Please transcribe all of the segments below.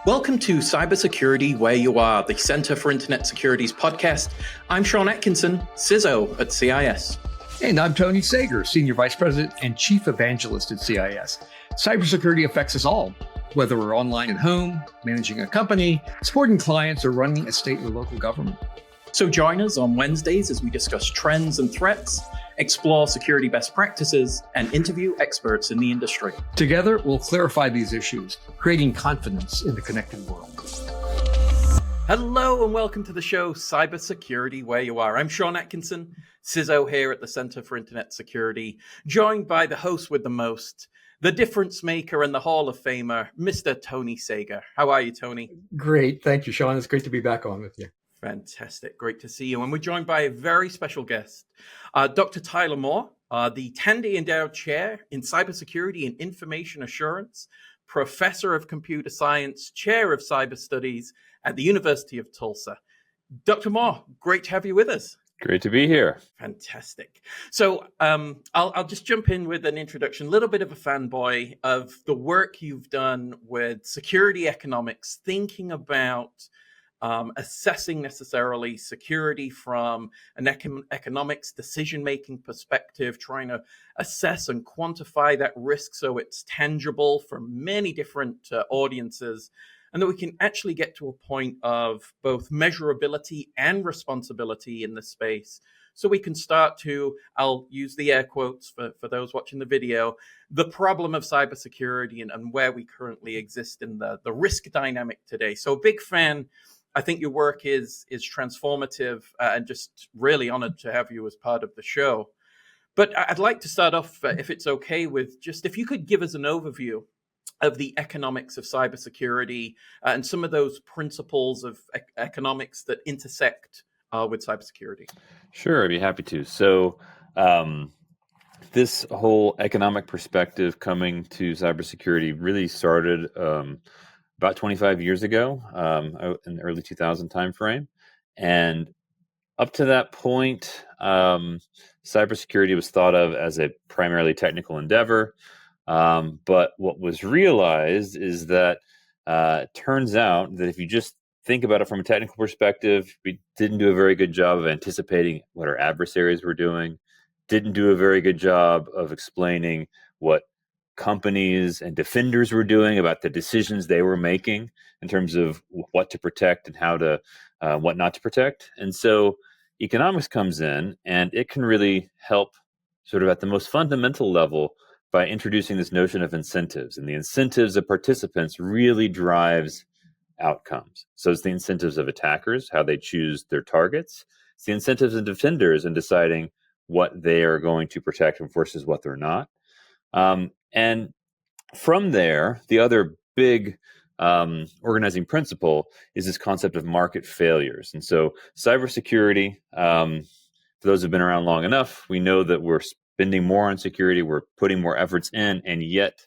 Welcome to Cybersecurity Where You Are, the Center for Internet Security's podcast. I'm Sean Atkinson, CISO at CIS. And I'm Tony Sager, Senior Vice President and Chief Evangelist at CIS. Cybersecurity affects us all, whether we're online at home, managing a company, supporting clients, or running a state or local government. So join us on Wednesdays as we discuss trends and threats, explore security best practices, and interview experts in the industry. Together, we'll clarify these issues, creating confidence in the connected world. Hello and welcome to the show, Cybersecurity Where You Are. I'm Sean Atkinson, CISO here at the Center for Internet Security, joined by the host with the most, the difference maker and the Hall of Famer, Mr. Tony Sager. How are you, Tony? Great. Thank you, Sean. It's great to be back on with you. Fantastic. Great to see you. And we're joined by a very special guest, Dr. Tyler Moore, the Tandy Endowed Chair in Cybersecurity and Information Assurance, Professor of Computer Science, Chair of Cyber Studies at the University of Tulsa. Dr. Moore, great to have you with us. Great to be here. Fantastic. So I'll just jump in with an introduction, a little bit of a fanboy of the work you've done with security economics, thinking about assessing necessarily security from an economics decision-making perspective, trying to assess and quantify that risk so it's tangible for many different audiences, and that we can actually get to a point of both measurability and responsibility in this space. So we can start to, I'll use the air quotes for those watching the video, the problem of cybersecurity and where we currently exist in the risk dynamic today. So a big fan. I think your work is transformative and just really honored to have you as part of the show. But I'd like to start off, if it's okay, with just if you could give us an overview of the economics of cybersecurity and some of those principles of economics that intersect with cybersecurity. Sure, I'd be happy to. So this whole economic perspective coming to cybersecurity really started about 25 years ago, in the early 2000 timeframe. And up to that point, cybersecurity was thought of as a primarily technical endeavor. But what was realized is that it turns out that if you just think about it from a technical perspective, we didn't do a very good job of anticipating what our adversaries were doing, didn't do a very good job of explaining what companies and defenders were doing about the decisions they were making in terms of what to protect and how to, what not to protect. And so economics comes in and it can really help sort of at the most fundamental level by introducing this notion of incentives. And the incentives of participants really drives outcomes. So it's the incentives of attackers, how they choose their targets. It's the incentives of defenders in deciding what they are going to protect versus what they're not. And from there, the other big organizing principle is this concept of market failures. And so cybersecurity, for those who've been around long enough, we know that we're spending more on security, we're putting more efforts in, and yet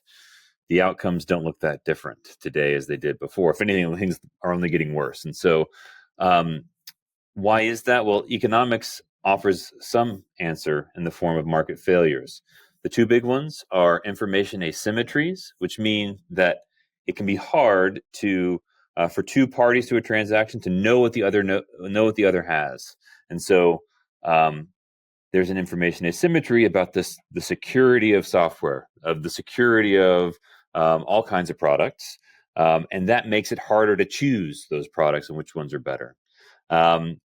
the outcomes don't look that different today as they did before. If anything, things are only getting worse. And so why is that? Well, economics offers some answer in the form of market failures. The two big ones are information asymmetries, which mean that it can be hard to for two parties to a transaction to know what the other know what the other has, and so there's an information asymmetry about the security of software, of the security of all kinds of products, and that makes it harder to choose those products and which ones are better.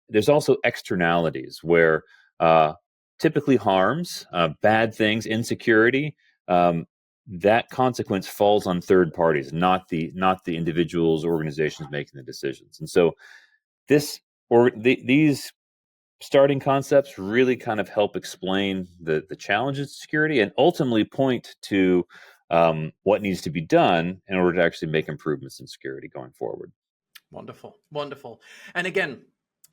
There's also externalities where typically harms, bad things, insecurity, that consequence falls on third parties, not the individuals, organizations making the decisions. And so these starting concepts really kind of help explain the challenges of security and ultimately point to what needs to be done in order to actually make improvements in security going forward. Wonderful, wonderful. And again,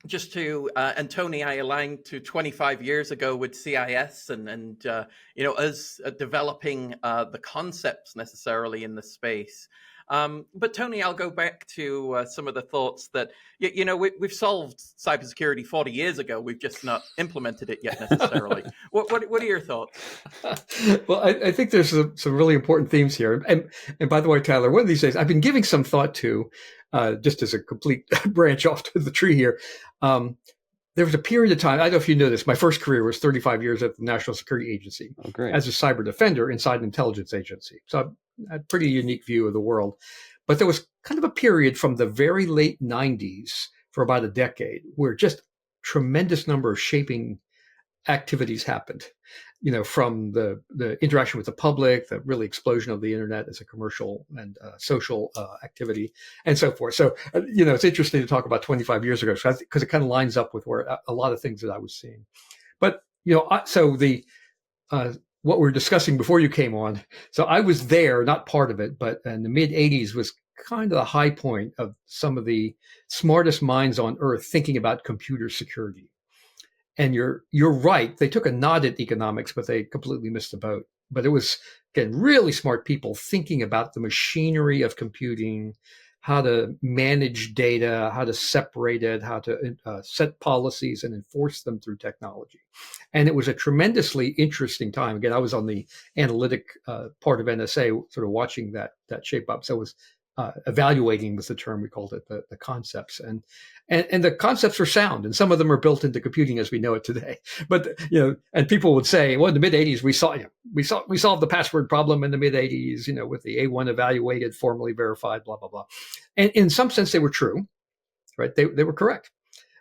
just to, and Tony, I aligned to 25 years ago with CIS and us developing the concepts necessarily in the space. But Tony, I'll go back to some of the thoughts that we've solved cybersecurity 40 years ago. We've just not implemented it yet necessarily. What are your thoughts? Well, I think there's some really important themes here. And by the way, Tyler, one of these days I've been giving some thought to, just as a complete branch off to the tree here. There was a period of time, I don't know if you know this, my first career was 35 years at the National Security Agency as a cyber defender inside an intelligence agency. So I had a pretty unique view of the world. But there was kind of a period from the very late 90s for about a decade where just tremendous number of shaping activities happened, from the interaction with the public, the really explosion of the internet as a commercial and social activity, and so forth. So, it's interesting to talk about 25 years ago because it kind of lines up with where a lot of things that I was seeing. But, so what we're discussing before you came on, so I was there, not part of it, but in the mid 80s was kind of the high point of some of the smartest minds on earth thinking about computer security. And you're right. They took a nod at economics, but they completely missed the boat. But it was, again, really smart people thinking about the machinery of computing, how to manage data, how to separate it, how to set policies and enforce them through technology. And it was a tremendously interesting time. Again, I was on the analytic part of NSA, sort of watching that shape up. So it was evaluating was the term we called it, the concepts. And the concepts are sound, and some of them are built into computing as we know it today. But and people would say, well, in the mid '80s we solved the password problem in the mid '80s, with the A1 evaluated, formally verified, blah blah blah. And in some sense, they were true, right? They were correct.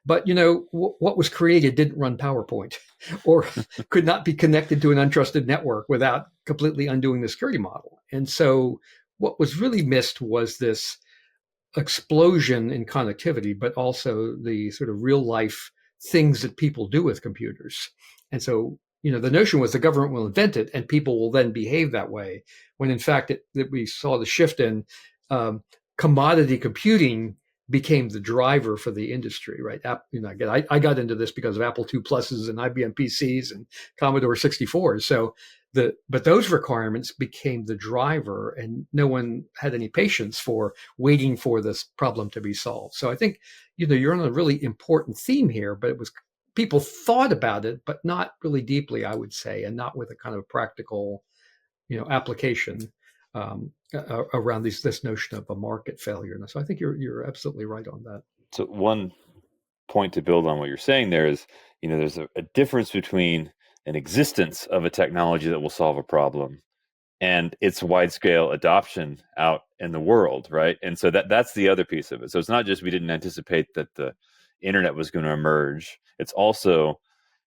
But what was created didn't run PowerPoint, or could not be connected to an untrusted network without completely undoing the security model. And so what was really missed was this explosion in connectivity, but also the sort of real life things that people do with computers. And so, the notion was the government will invent it and people will then behave that way, when in fact that we saw the shift in commodity computing became the driver for the industry, right? Again, I got into this because of Apple II Pluses and IBM PCs and Commodore 64s. So but those requirements became the driver, and no one had any patience for waiting for this problem to be solved. So I think, you're on a really important theme here, but it was people thought about it, but not really deeply, I would say, and not with a kind of practical, application around this notion of a market failure. And so I think you're absolutely right on that. So one point to build on what you're saying there is, there's a difference between an existence of a technology that will solve a problem and its wide scale adoption out in the world, right? And so that's the other piece of it. So it's not just we didn't anticipate that the internet was going to emerge. It's also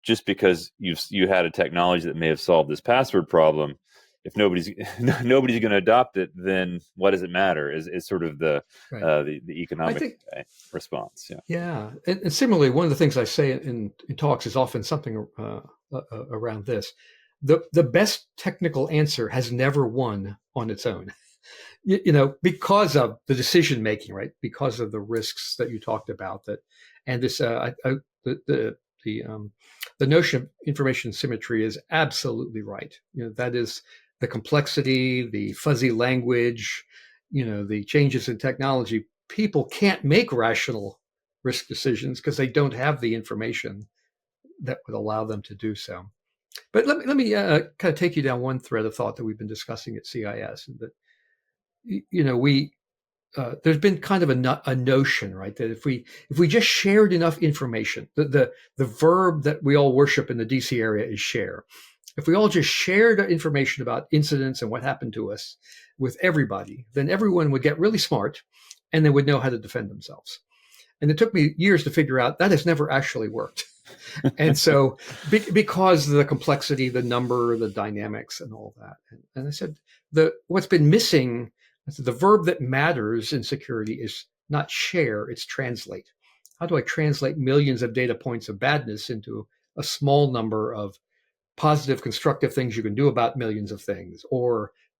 just because you had a technology that may have solved this password problem. If nobody's going to adopt it, then what does it matter? Is sort of the economic response. Yeah. And similarly, one of the things I say in talks is often something around this: the best technical answer has never won on its own. Because of the decision making, right? Because of the risks that you talked about, and this the notion of information symmetry is absolutely right. That is the complexity, the fuzzy language, the changes in technology. People can't make rational risk decisions because they don't have the information that would allow them to do so. But let me kind of take you down one thread of thought that we've been discussing at CIS. That there's been kind of a notion, right, that if we just shared enough information, the verb that we all worship in the DC area is share. If we all just shared information about incidents and what happened to us with everybody, then everyone would get really smart and they would know how to defend themselves. And it took me years to figure out that has never actually worked. And so because of the complexity, the number, the dynamics and all that. And I said, what's been missing, the verb that matters in security is not share, it's translate. How do I translate millions of data points of badness into a small number of positive, constructive things you can do about millions of things?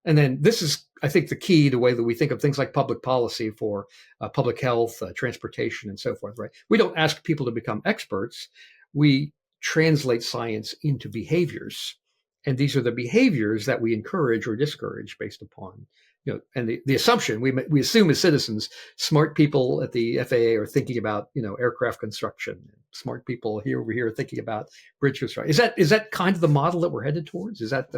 And then this is, I think, the key, the way that we think of things like public policy for public health, transportation, and so forth, right? We don't ask people to become experts. We translate science into behaviors. And these are the behaviors that we encourage or discourage based upon and the assumption we assume as citizens, smart people at the FAA are thinking about aircraft construction. Smart people here over here are thinking about bridge construction. Is that kind of the model that we're headed towards? Is that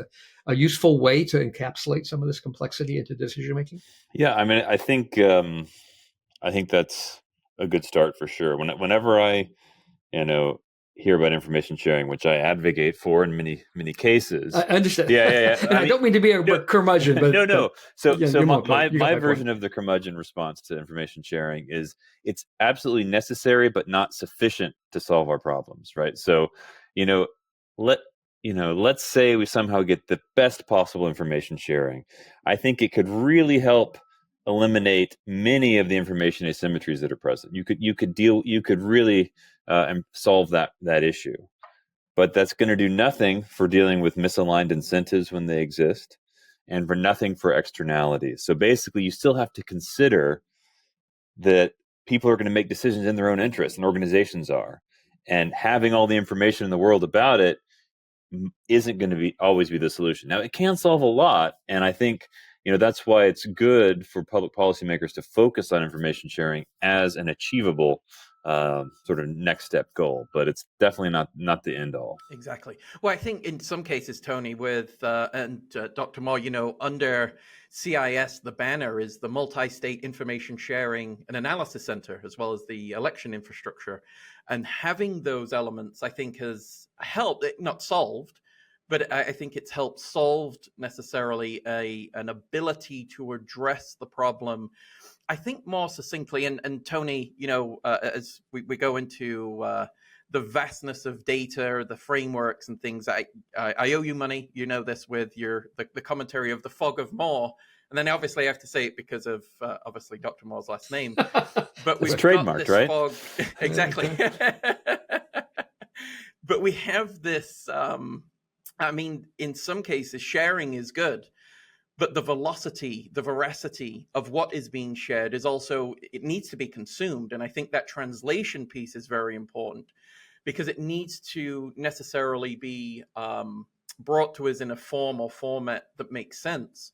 a useful way to encapsulate some of this complexity into decision making? Yeah, I mean, I think that's a good start for sure. Whenever I hear about information sharing, which I advocate for in many cases. I understand. Yeah. And I don't mean to be a curmudgeon, but no. So yeah, my version of the curmudgeon response to information sharing is it's absolutely necessary, but not sufficient to solve our problems, right? So, you know, let let's say we somehow get the best possible information sharing. I think it could really help eliminate many of the information asymmetries that are present. You could really and solve that issue. But that's going to do nothing for dealing with misaligned incentives when they exist, and for nothing for externalities. So basically, you still have to consider that people are going to make decisions in their own interest, and organizations are. And having all the information in the world about it isn't going to always be the solution. Now, it can solve a lot, and I think that's why it's good for public policymakers to focus on information sharing as an achievable sort of next step goal. But it's definitely not the end all. Exactly. Well, I think in some cases, Tony, with Dr. Moore, under CIS, the banner is the Multi-State Information Sharing and Analysis Center, as well as the election infrastructure. And having those elements, I think, has helped, not solved, but I think it's helped solved necessarily an ability to address the problem, I think, more succinctly. And Tony, as we go into the vastness of data, the frameworks and things, I owe you money. You know this with the commentary of the fog of Moore. And then obviously I have to say it because of obviously Dr. Moore's last name. But we've got this right? Fog. Exactly. But we have this, in some cases, sharing is good. But the velocity, the veracity of what is being shared is also, it needs to be consumed. And I think that translation piece is very important because it needs to necessarily be brought to us in a form or format that makes sense.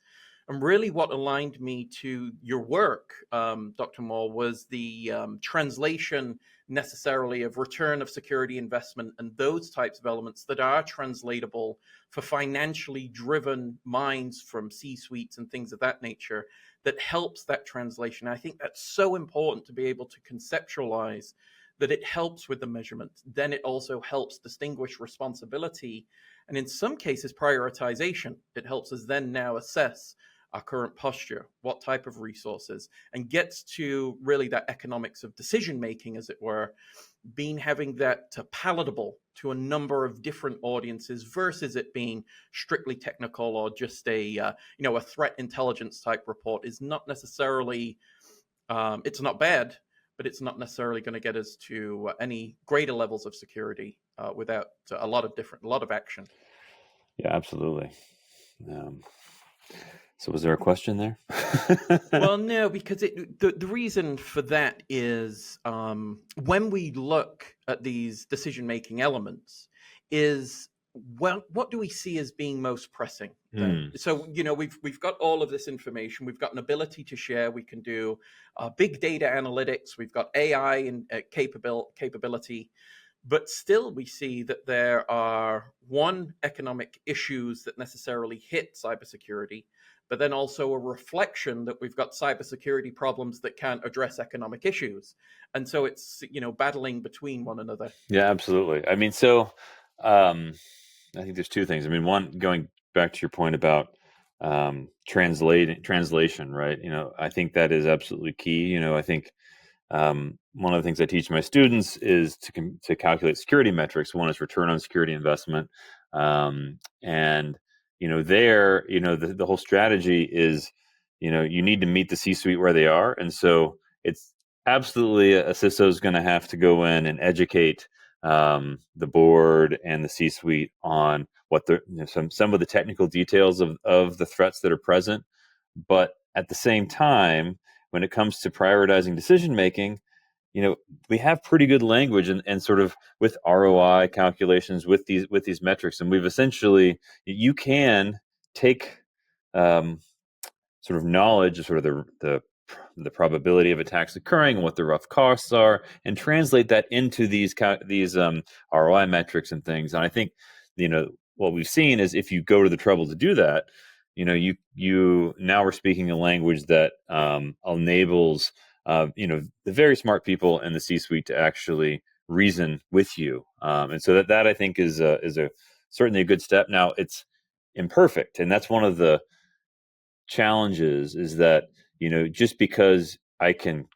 And really what aligned me to your work, Dr. Moore, was the translation necessarily of return of security investment and those types of elements that are translatable for financially driven minds from C-suites and things of that nature that helps that translation. I think that's so important to be able to conceptualize that it helps with the measurement. Then it also helps distinguish responsibility. And in some cases, prioritization. It helps us then now assess our current posture, what type of resources, and gets to really that economics of decision making, as it were, having that palatable to a number of different audiences versus it being strictly technical or just a threat intelligence type report is not necessarily, it's not bad, but it's not necessarily going to get us to any greater levels of security without a lot of action. Yeah, absolutely. So was there a question there? Well, no, because the reason for that is when we look at these decision-making elements is, well, what do we see as being most pressing then? So, we've got all of this information. We've got an ability to share. We can do big data analytics. We've got AI and capability. But still, we see that there are economic issues that necessarily hit cybersecurity, but then also a reflection that we've got cybersecurity problems that can't address economic issues. And so it's, battling between one another. Yeah, absolutely. I mean, so I think there's two things. I mean, one, going back to your point about translation, right? I think that is absolutely key. I think one of the things I teach my students is to calculate security metrics. One is return on security investment, and the whole strategy is you need to meet the C-suite where they are, and so it's absolutely a CISO is going to have to go in and educate the board and the C-suite on what some of the technical details of the threats that are present, but at the same time, when it comes to prioritizing decision making, we have pretty good language and sort of with ROI calculations with these metrics, and we've essentially, you can take sort sort of knowledge of sort of the probability of attacks occurring and what the rough costs are, and translate that into these ROI metrics and things. And I think what we've seen is if you go to the trouble to do that, you now we're speaking a language that enables the very smart people in the C-suite to actually reason with you, and so that I think is a certainly a good step. Now it's imperfect, and that's one of the challenges, is that just because I can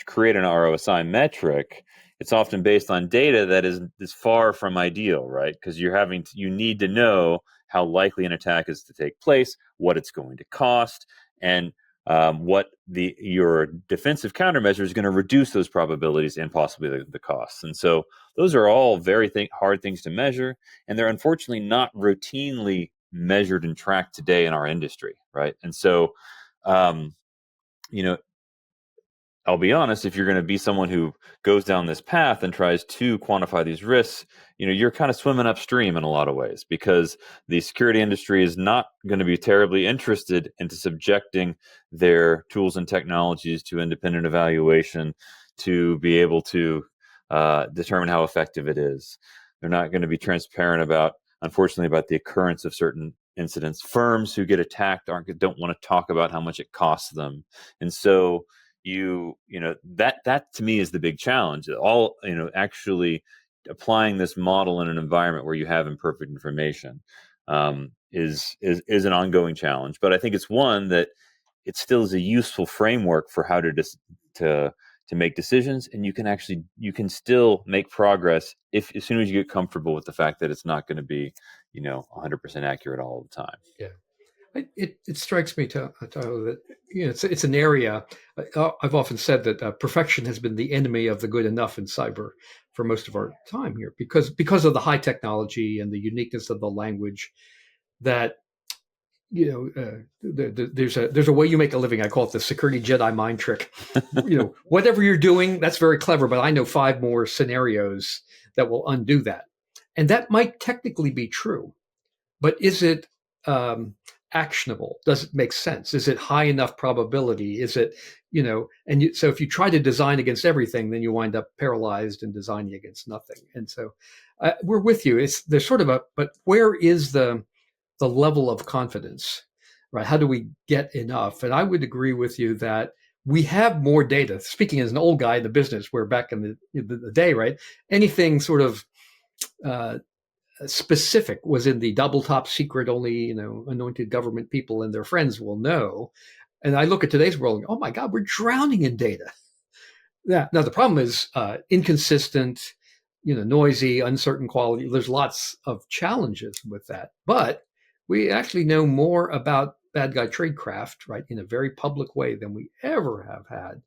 create an ROSI metric, it's often based on data that is far from ideal, right? Because you need to know how likely an attack is to take place, what it's going to cost, and what your defensive countermeasure is going to reduce those probabilities and possibly the costs. And so those are all very hard things to measure, and they're unfortunately not routinely measured and tracked today in our industry, right? And so, you know, I'll be honest, if you're going to be someone who goes down this path and tries to quantify these risks, you're kind of swimming upstream in a lot of ways, because the security industry is not going to be terribly interested into subjecting their tools and technologies to independent evaluation to be able to determine how effective it is. They're not going to be transparent unfortunately, about the occurrence of certain incidents. Firms who get attacked don't want to talk about how much it costs them. And so that to me is the big challenge. Actually applying this model in an environment where you have imperfect information is an ongoing challenge. But I think it's one that it still is a useful framework for how to make decisions, and you can still make progress as soon as you get comfortable with the fact that it's not going to be 100% accurate all the time. Yeah. It strikes me, Tyler, that it's an area. I've often said that perfection has been the enemy of the good enough in cyber for most of our time here, because of the high technology and the uniqueness of the language. That there's a way you make a living. I call it the security Jedi mind trick. Whatever you're doing, that's very clever, but I know 5 more scenarios that will undo that, and that might technically be true, but is it actionable? Does it make sense? Is it high enough probability? Is it, so if you try to design against everything, then you wind up paralyzed and designing against nothing. And so we're with you. There's sort of but where is the level of confidence, right? How do we get enough? And I would agree with you that we have more data. Speaking as an old guy in the business, where back in the day, right? Anything sort of specific was in the double top secret, only anointed government people and their friends will know. And I look at today's world, oh my God, we're drowning in data. Yeah. Now the problem is inconsistent, noisy, uncertain quality. There's lots of challenges with that, but we actually know more about bad guy tradecraft, right, in a very public way than we ever have had,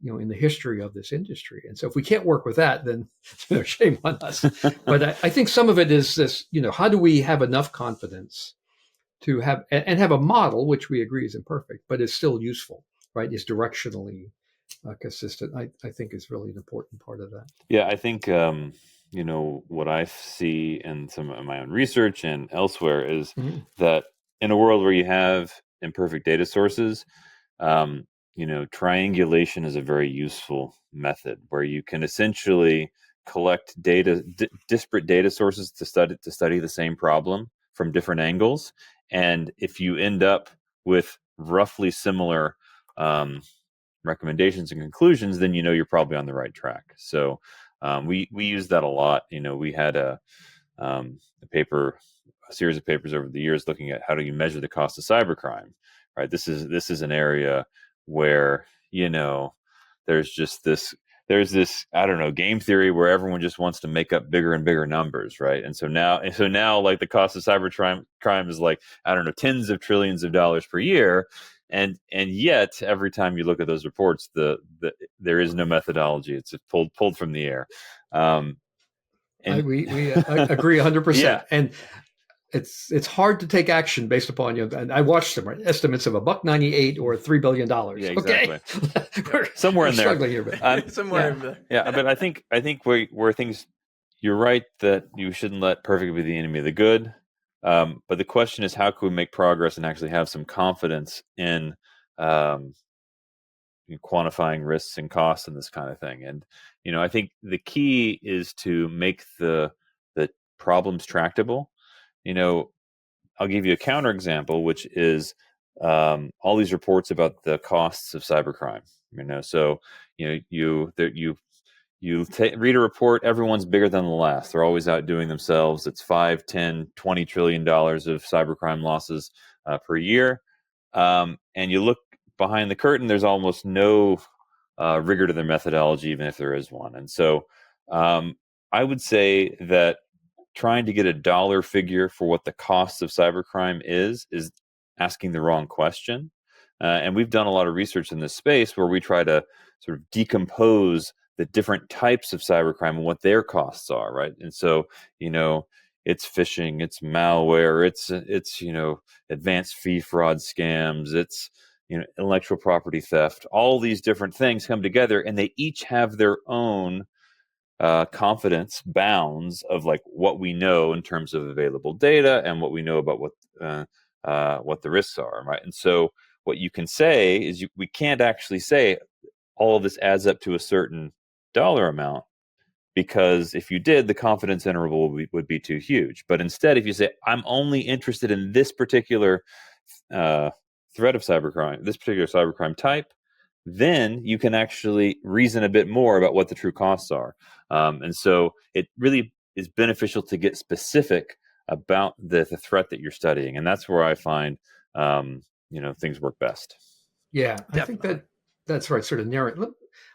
in the history of this industry. And so if we can't work with that, then shame on us. But I think some of it is this, how do we have enough confidence to have a model, which we agree is imperfect, but is still useful, right? Is directionally consistent. I think is really an important part of that. Yeah, I think, what I see in some of my own research and elsewhere is that in a world where you have imperfect data sources, triangulation is a very useful method where you can essentially collect disparate data sources to study the same problem from different angles. And if you end up with roughly similar recommendations and conclusions, then you're probably on the right track. So we use that a lot. We had a series of papers over the years looking at how do you measure the cost of cybercrime. Right. This is an area where there's this I don't know, game theory where everyone just wants to make up bigger and bigger numbers, right? And so now like the cost of crime is like, I don't know, tens of trillions of dollars per year, and yet every time you look at those reports, there is no methodology. It's pulled from the air. We agree 100%. Yeah. And it's hard to take action based upon and I watched some estimates of $1.98 or $3 billion. Yeah, exactly. We're somewhere in there. Struggling here, but somewhere in there. Yeah, but I think where things, you're right that you shouldn't let perfect be the enemy of the good. But the question is, how can we make progress and actually have some confidence in um, quantifying risks and costs and this kind of thing. And I think the key is to make the problems tractable. I'll give you a counterexample, which is all these reports about the costs of cybercrime. So read a report. Everyone's bigger than the last. They're always outdoing themselves. It's 5, 10, $20 trillion of cybercrime losses per year. And you look behind the curtain, there's almost no rigor to their methodology, even if there is one. And so I would say that trying to get a dollar figure for what the cost of cybercrime is asking the wrong question. And we've done a lot of research in this space where we try to sort of decompose the different types of cybercrime and what their costs are, right? And so, it's phishing, it's malware, it's advanced fee fraud scams, it's intellectual property theft. All these different things come together, and they each have their own confidence bounds of like what we know in terms of available data and what we know about what the risks are, right? And so what you can say is we can't actually say all of this adds up to a certain dollar amount, because if you did, the confidence interval would be too huge. But instead, if you say, I'm only interested in this particular threat of cybercrime, this particular cybercrime type, then you can actually reason a bit more about what the true costs are. And so it really is beneficial to get specific about the threat that you're studying. And that's where I find, things work best. Yeah, I think that's right. Sort of narrow.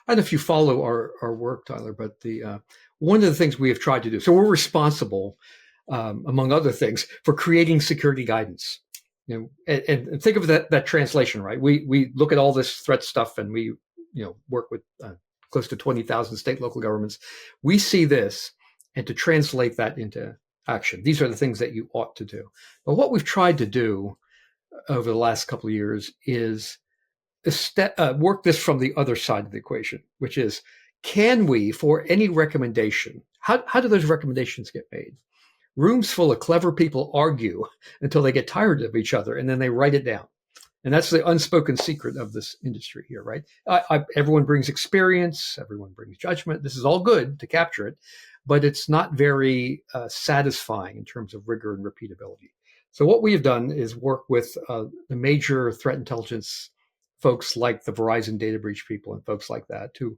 I don't know if you follow our work, Tyler, but the one of the things we have tried to do. So we're responsible, among other things, for creating security guidance. And think of that translation, right? We look at all this threat stuff, and we work with close to 20,000 state local governments. We see this, and to translate that into action, these are the things that you ought to do. But what we've tried to do over the last couple of years is work this from the other side of the equation, which is, can we, for any recommendation, how do those recommendations get made? Rooms full of clever people argue until they get tired of each other, and then they write it down. And that's the unspoken secret of this industry here, right? Everyone brings experience, everyone brings judgment. This is all good to capture it, but it's not very satisfying in terms of rigor and repeatability. So what we have done is work with the major threat intelligence folks like the Verizon data breach people and folks like that to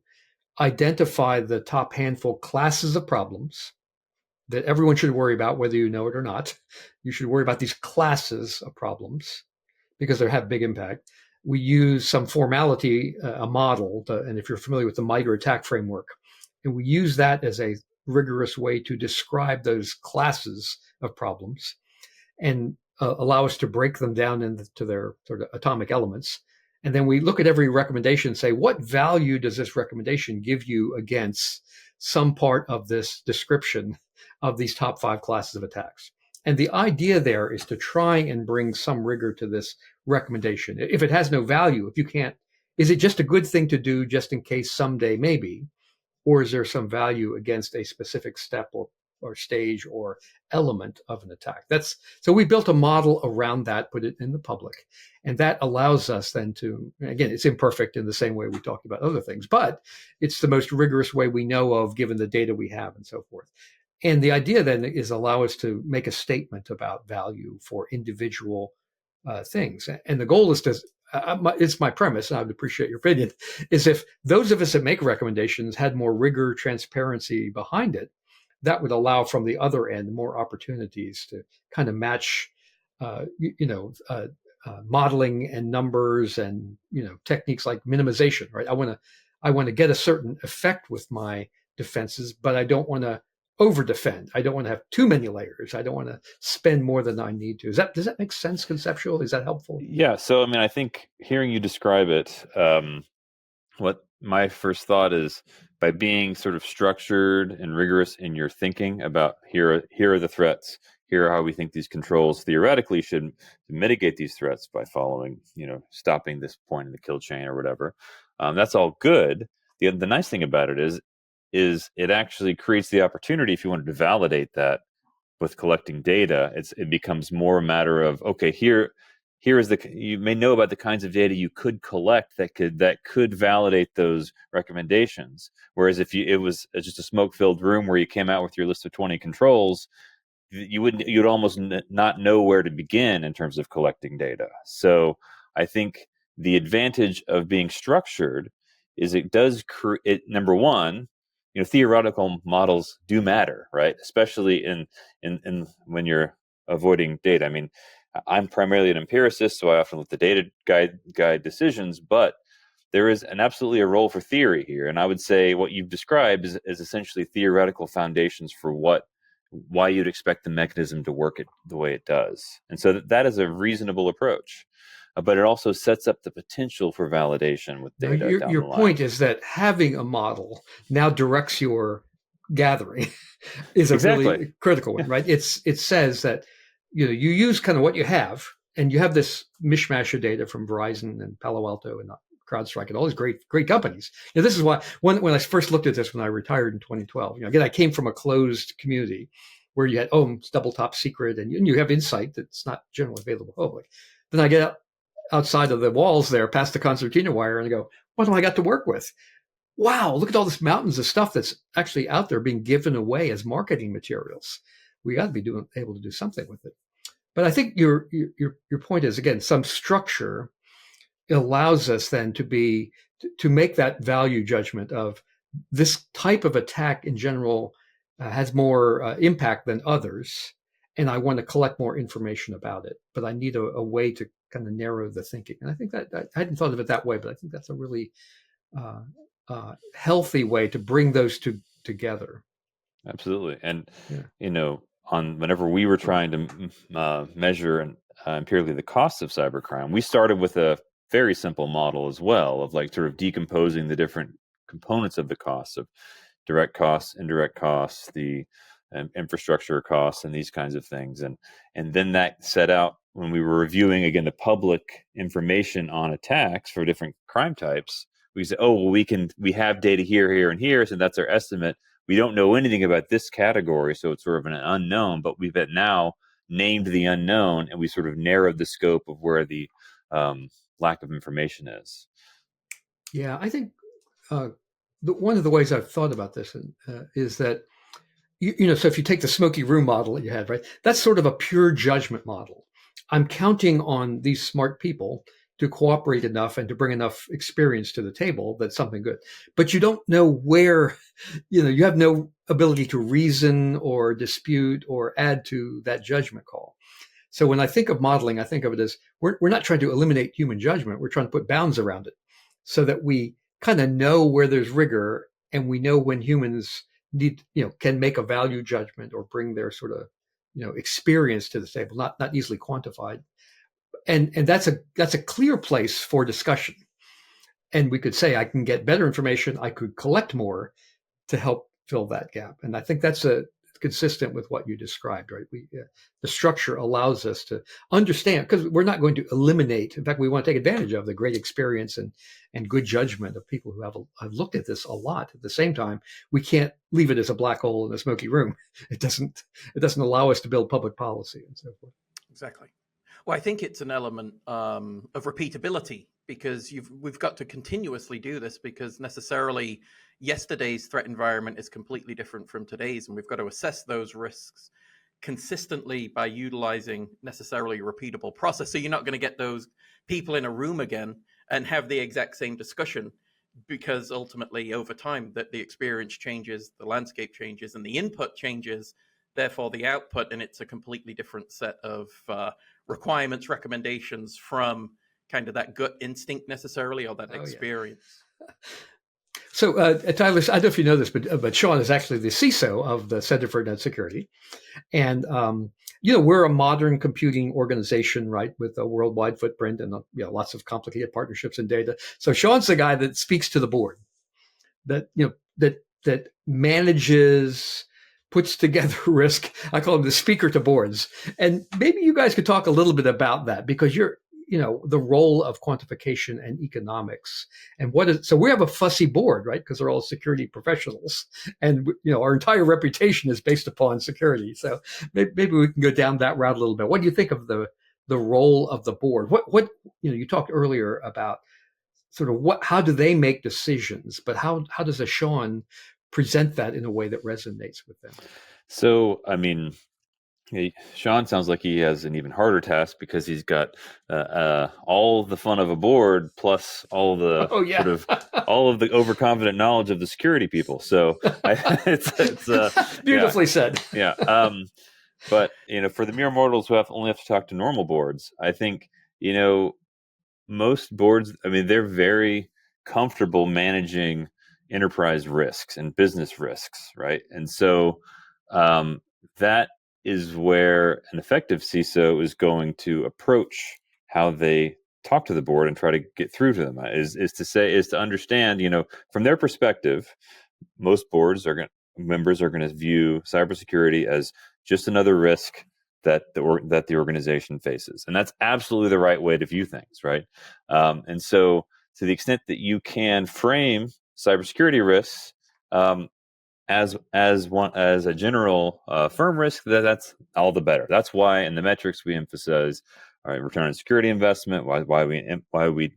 identify the top handful classes of problems that everyone should worry about, whether you know it or not. You should worry about these classes of problems because they have big impact. We use some formality, a model, and if you're familiar with the MITRE attack framework, and we use that as a rigorous way to describe those classes of problems and allow us to break them down into their sort of atomic elements. And then we look at every recommendation and say, what value does this recommendation give you against some part of this description of these top 5 classes of attacks? And the idea there is to try and bring some rigor to this recommendation. If it has no value, if you can't, is it just a good thing to do just in case someday maybe? Or is there some value against a specific step or stage or element of an attack? So we built a model around that, put it in the public. And that allows us then to, again, it's imperfect in the same way we talked about other things, but it's the most rigorous way we know of given the data we have and so forth. And the idea then is allow us to make a statement about value for individual things. And the goal is to, it's my premise, and I would appreciate your opinion, is if those of us that make recommendations had more rigor, transparency behind it, that would allow from the other end more opportunities to kind of match, modeling and numbers and techniques like minimization. Right? I want to get a certain effect with my defenses, but I don't want to over defend. I don't want to have too many layers. I don't want to spend more than I need to. Does that make sense? Conceptual? Is that helpful? Yeah. So I think hearing you describe it, what my first thought is, by being sort of structured and rigorous in your thinking about here are the threats, here are how we think these controls theoretically should mitigate these threats by following, stopping this point in the kill chain or whatever. That's all good. The nice thing about it is it actually creates the opportunity, if you wanted to validate that with collecting data, it becomes more a matter of, okay, here you may know about the kinds of data you could collect that could validate those recommendations. Whereas if it was just a smoke-filled room where you came out with your list of 20 controls, you'd almost not know where to begin in terms of collecting data. So I think the advantage of being structured is it does create, number one, theoretical models do matter, right? Especially in when you're avoiding data. I mean, I'm primarily an empiricist, so I often let the data guide decisions, but there is absolutely a role for theory here. And I would say what you've described is essentially theoretical foundations for why you'd expect the mechanism to work the way it does. And so that is a reasonable approach. But it also sets up the potential for validation with Now, data down your the line. point is that having a model now directs your gathering is a really critical one, right? It says that you use kind of what you have, and you have this mishmash of data from Verizon and Palo Alto and CrowdStrike and all these great companies. This is why when I first looked at this when I retired in 2012, again, I came from a closed community where you had, it's double top secret, and you have insight that's not generally available to the public. Then I get outside of the walls there, past the concertina wire, and I go, what do I got to work with? Wow, look at all this mountains of stuff that's actually out there being given away as marketing materials. We got to be able to do something with it. But I think your point is, again, some structure allows us then to make that value judgment of this type of attack in general has more impact than others, and I want to collect more information about it. But I need a way to kind of narrow the thinking. And I think that I hadn't thought of it that way, but I think that's a really healthy way to bring those two together. Absolutely. And, on whenever we were trying to measure empirically the costs of cybercrime, we started with a very simple model as well of like sort of decomposing the different components of the costs of direct costs, indirect costs, the infrastructure costs, and these kinds of things. And then that set out, when we were reviewing, again, the public information on attacks for different crime types, we said, we have data here, and here, so that's our estimate. We don't know anything about this category, so it's sort of an unknown, but we've now named the unknown, and we sort of narrowed the scope of where the lack of information is. Yeah, I think one of the ways I've thought about this is that, so if you take the smoky room model that you had, right, that's sort of a pure judgment model. I'm counting on these smart people to cooperate enough and to bring enough experience to the table that's something good. But you don't know where, you have no ability to reason or dispute or add to that judgment call. So when I think of modeling, I think of it as we're not trying to eliminate human judgment. We're trying to put bounds around it so that we kind of know where there's rigor, and we know when humans can make a value judgment or bring their sort of, experience to the table, not easily quantified. And that's a clear place for discussion. And we could say, I can get better information. I could collect more to help fill that gap. And I think that's consistent with what you described, right? The structure allows us to understand, because we're not going to eliminate. In fact, we want to take advantage of the great experience and good judgment of people who have looked at this a lot. At the same time, we can't leave it as a black hole in a smoky room. It doesn't allow us to build public policy and so forth. Exactly. Well, I think it's an element of repeatability, because we've got to continuously do this, because necessarily yesterday's threat environment is completely different from today's, and we've got to assess those risks consistently by utilizing necessarily a repeatable process. So you're not going to get those people in a room again and have the exact same discussion, because ultimately over time that the experience changes, the landscape changes, and the input changes, therefore the output, and it's a completely different set of requirements, recommendations from kind of that gut instinct necessarily, or that experience. Yeah. So, Tyler, I don't know if you know this, but Sean is actually the CISO of the Center for Net Security. And, we're a modern computing organization, right, with a worldwide footprint and lots of complicated partnerships and data. So Sean's the guy that speaks to the board, that manages, puts together risk. I call him the speaker to boards. And maybe you guys could talk a little bit about that, because you're, the role of quantification and economics, and so we have a fussy board, right? Because they're all security professionals, and our entire reputation is based upon security. So maybe we can go down that route a little bit. What do you think of the the role of the board? What you talked earlier about sort of how do they make decisions, but how does a Sean present that in a way that resonates with them? So, I mean, Sean sounds like he has an even harder task because he's got all the fun of a board plus all the Oh yeah, sort of all of the overconfident knowledge of the security people. So it's beautifully said. Yeah. But for the mere mortals who only have to talk to normal boards, I think most boards. I mean, they're very comfortable managing enterprise risks and business risks, right? And so that is where an effective CISO is going to approach how they talk to the board and try to get through to them. Is to understand, from their perspective, most members are going to view cybersecurity as just another risk that the organization faces, and that's absolutely the right way to view things, right? And so, to the extent that you can frame cybersecurity risks as a general firm risk, that's all the better. That's why in the metrics we emphasize, all right, return on security investment. Why we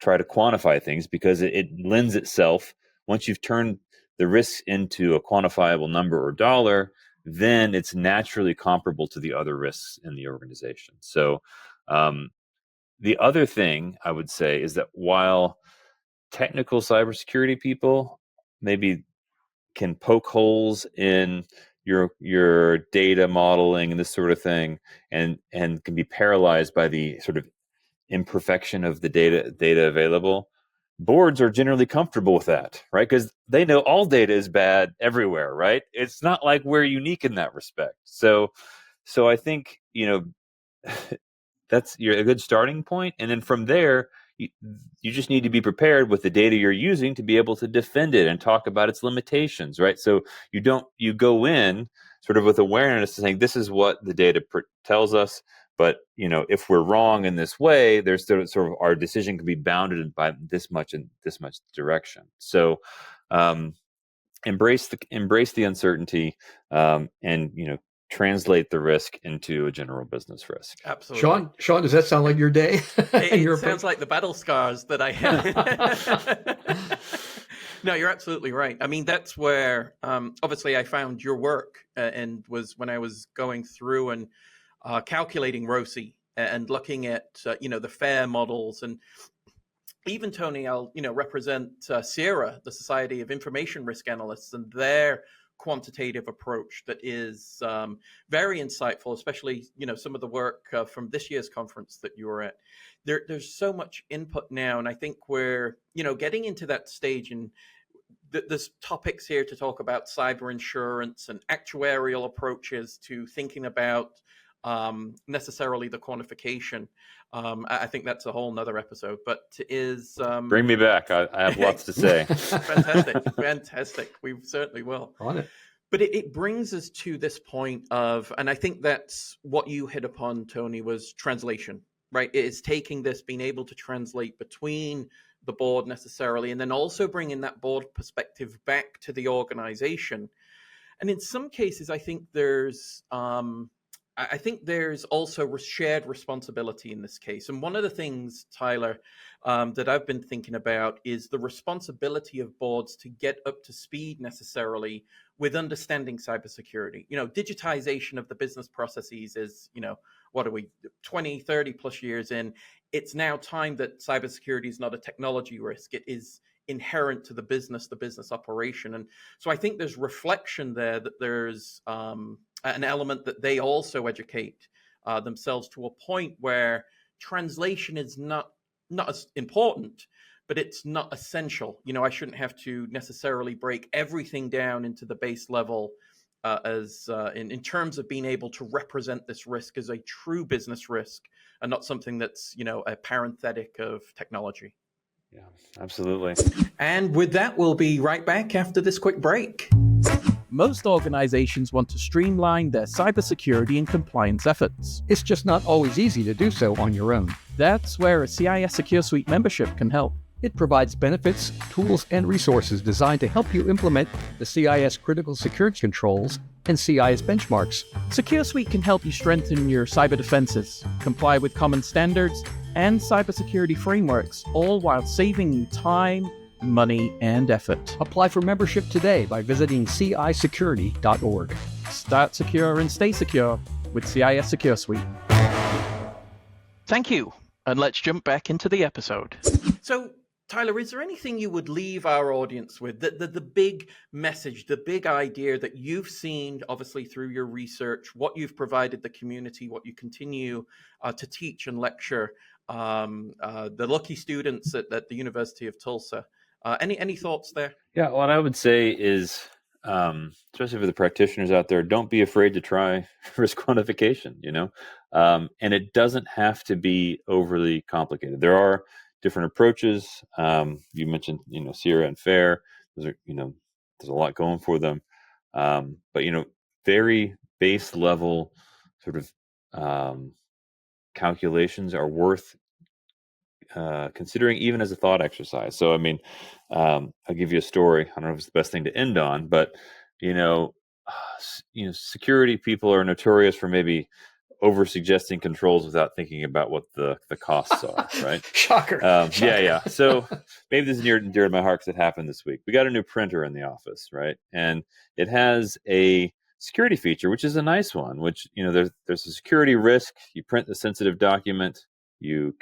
try to quantify things, because it lends itself. Once you've turned the risks into a quantifiable number or dollar, then it's naturally comparable to the other risks in the organization. So the other thing I would say is that while technical cybersecurity people maybe can poke holes in your data modeling and this sort of thing, and can be paralyzed by the sort of imperfection of the data available, boards are generally comfortable with that, right? Because they know all data is bad everywhere, right? It's not like we're unique in that respect. So I think that's a good starting point, and then from there, you just need to be prepared with the data you're using to be able to defend it and talk about its limitations, right? So you go in sort of with awareness, saying this is what the data tells us. But if we're wrong in this way, there's sort of our decision can be bounded by this much and this much direction. So embrace the uncertainty, and translate the risk into a general business risk. Absolutely. Sean, does that sound like your day? It sounds like the battle scars that I have. No, you're absolutely right. I mean, that's where obviously I found your work and was when I was going through and calculating ROCE and looking at the FAIR models, and even Tony, I'll represent SIERA, the Society of Information Risk Analysts, and their quantitative approach that is very insightful, especially some of the work from this year's conference that you were at. There's so much input now, and I think we're getting into that stage, and there's topics here to talk about cyber insurance and actuarial approaches to thinking about necessarily the quantification. I think that's a whole nother episode, but bring me back. I have lots to say. Fantastic. We certainly will. On it. But it brings us to this point of, and I think that's what you hit upon, Tony, was translation, right? It is taking this, being able to translate between the board necessarily, and then also bringing that board perspective back to the organization. And in some cases, I think there's also shared responsibility in this case. And one of the things, Tyler, that I've been thinking about is the responsibility of boards to get up to speed necessarily with understanding cybersecurity. Digitization of the business processes is, what are we, 20, 30 plus years in? It's now time that cybersecurity is not a technology risk. It is inherent to the business operation. And so I think there's reflection there that there's an element that they also educate themselves to a point where translation is not as important, but it's not essential. I shouldn't have to necessarily break everything down into the base level in terms of being able to represent this risk as a true business risk and not something that's, a parenthetic of technology. Yeah, absolutely. And with that, we'll be right back after this quick break. Most organizations want to streamline their cybersecurity and compliance efforts. It's just not always easy to do so on your own. That's where a CIS Secure Suite membership can help. It provides benefits, tools, and resources designed to help you implement the CIS critical security controls and CIS benchmarks. SecureSuite can help you strengthen your cyber defenses, comply with common standards, and cybersecurity frameworks, all while saving you time, money, and effort. Apply for membership today by visiting cisecurity.org. Start secure and stay secure with CIS SecureSuite. Thank you, and let's jump back into the episode. So, Tyler, is there anything you would leave our audience with, the big message, the big idea that you've seen, obviously, through your research, what you've provided the community, what you continue to teach and lecture the lucky students at the University of Tulsa? Any thoughts there? Yeah, what I would say is, especially for the practitioners out there, don't be afraid to try risk quantification, and it doesn't have to be overly complicated. There are different approaches. You mentioned, Sierra and FAIR. Those are, there's a lot going for them. But, very base level sort of calculations are worth considering even as a thought exercise. So, I'll give you a story. I don't know if it's the best thing to end on, but, security people are notorious for maybe over suggesting controls without thinking about what the costs are, right? Shocker. Shocker. Yeah. So maybe this is near and dear to my heart because it happened this week. We got a new printer in the office, right? And it has a security feature, which is a nice one, which, there's a security risk. You print the sensitive document, you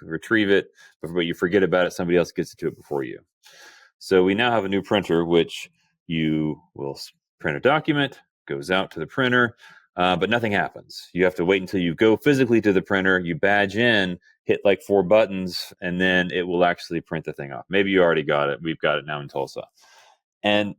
retrieve it, but you forget about it. Somebody else gets to it before you. So we now have a new printer, which you will print a document, goes out to the printer, but nothing happens. You have to wait until you go physically to the printer, you badge in, hit like 4 buttons, and then it will actually print the thing off. Maybe you already got it. We've got it now in Tulsa. And,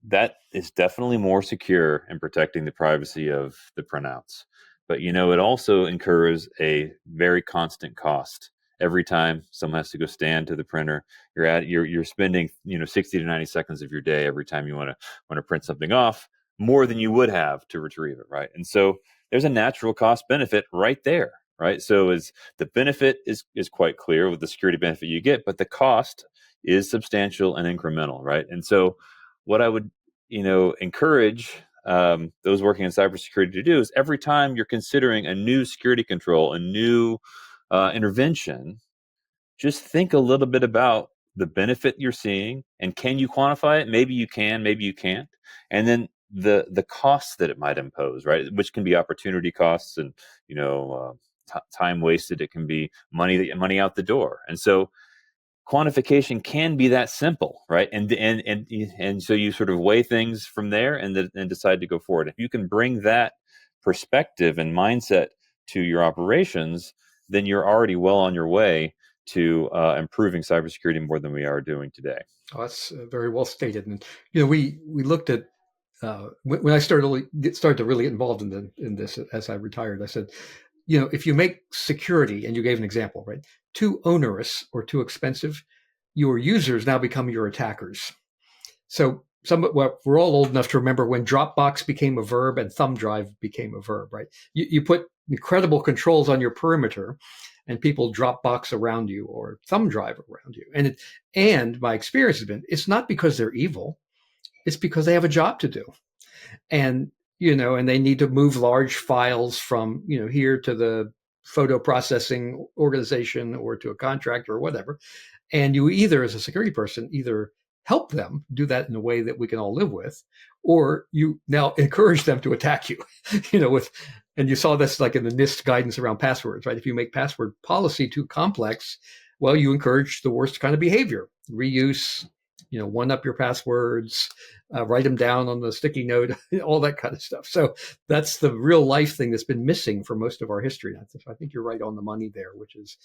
that is definitely more secure in protecting the privacy of the printouts. But, it also incurs a very constant cost. Every time someone has to go stand to the printer, you're spending 60 to 90 seconds of your day every time you want to print something off, more than you would have to retrieve it, right? And so there's a natural cost benefit right there, right? So the benefit is quite clear with the security benefit you get, but the cost is substantial and incremental, right? And so what I would encourage those working in cybersecurity to do is every time you're considering a new security control, a new intervention, just think a little bit about the benefit you're seeing and can you quantify it? Maybe you can, maybe you can't. And then the costs that it might impose, right? Which can be opportunity costs and time wasted. It can be money out the door. And so quantification can be that simple, right? And so you sort of weigh things from there and decide to go forward. If you can bring that perspective and mindset to your operations, then you're already well on your way to improving cybersecurity more than we are doing today. Oh, that's very well stated. And we looked at when I started to really get involved in this as I retired. I said, if you make security, and you gave an example, right, too onerous or too expensive, your users now become your attackers. So we're all old enough to remember when Dropbox became a verb and thumb drive became a verb, right? You put incredible controls on your perimeter, and people Dropbox around you or thumb drive around you. And my experience has been, it's not because they're evil, it's because they have a job to do. And and they need to move large files from, here to the photo processing organization or to a contractor or whatever. And you either, as a security person, either help them do that in a way that we can all live with, or you now encourage them to attack you, and you saw this like in the NIST guidance around passwords, right? If you make password policy too complex, well, you encourage the worst kind of behavior, reuse, one up your passwords, write them down on the sticky note, all that kind of stuff. So that's the real life thing that's been missing for most of our history. I think you're right on the money there, which is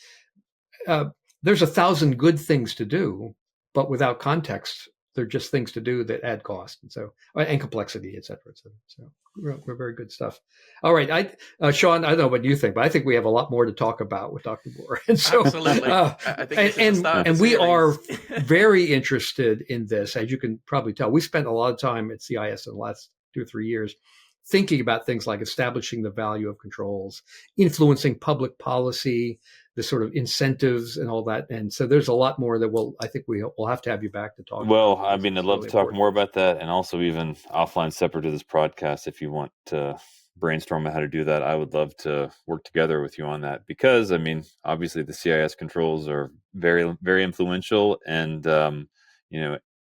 there's 1,000 good things to do, but without context, they're just things to do that add cost and complexity, et cetera, et cetera. So we're very good stuff. All right, Sean, I don't know what you think, but I think we have a lot more to talk about with Dr. Moore. And so, absolutely, I think and we are very interested in this, as you can probably tell. We spent a lot of time at CIS in the last 2 or 3 years thinking about things like establishing the value of controls, influencing public policy, the sort of incentives and all that. And so there's a lot more that I think we'll have to have you back to talk Well, about. I mean, I'd love to talk more about that, and also even offline separate to this podcast, if you want to brainstorm on how to do that, I would love to work together with you on that, because I mean, obviously the CIS controls are very, very influential, and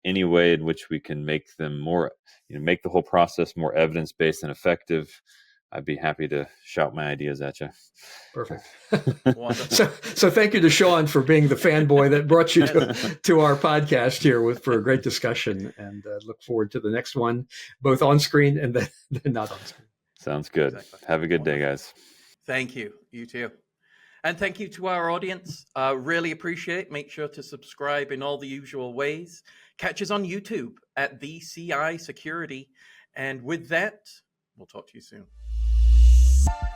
any way in which we can make them more, make the whole process more evidence-based and effective, I'd be happy to shout my ideas at you. Perfect. Wonderful. So thank you to Sean for being the fanboy that brought you to our podcast here for a great discussion, and look forward to the next one, both on screen and then not on screen. Sounds good. Exactly. Have a good day, guys. Thank you. You too. And thank you to our audience. Really appreciate it. Make sure to subscribe in all the usual ways. Catch us on YouTube at the CI Security. And with that, we'll talk to you soon.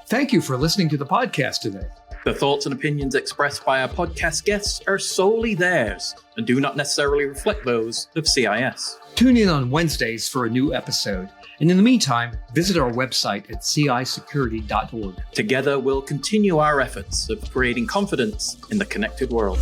Thank you for listening to the podcast today. The thoughts and opinions expressed by our podcast guests are solely theirs and do not necessarily reflect those of CIS. Tune in on Wednesdays for a new episode. And in the meantime, visit our website at cisecurity.org. Together, we'll continue our efforts of creating confidence in the connected world.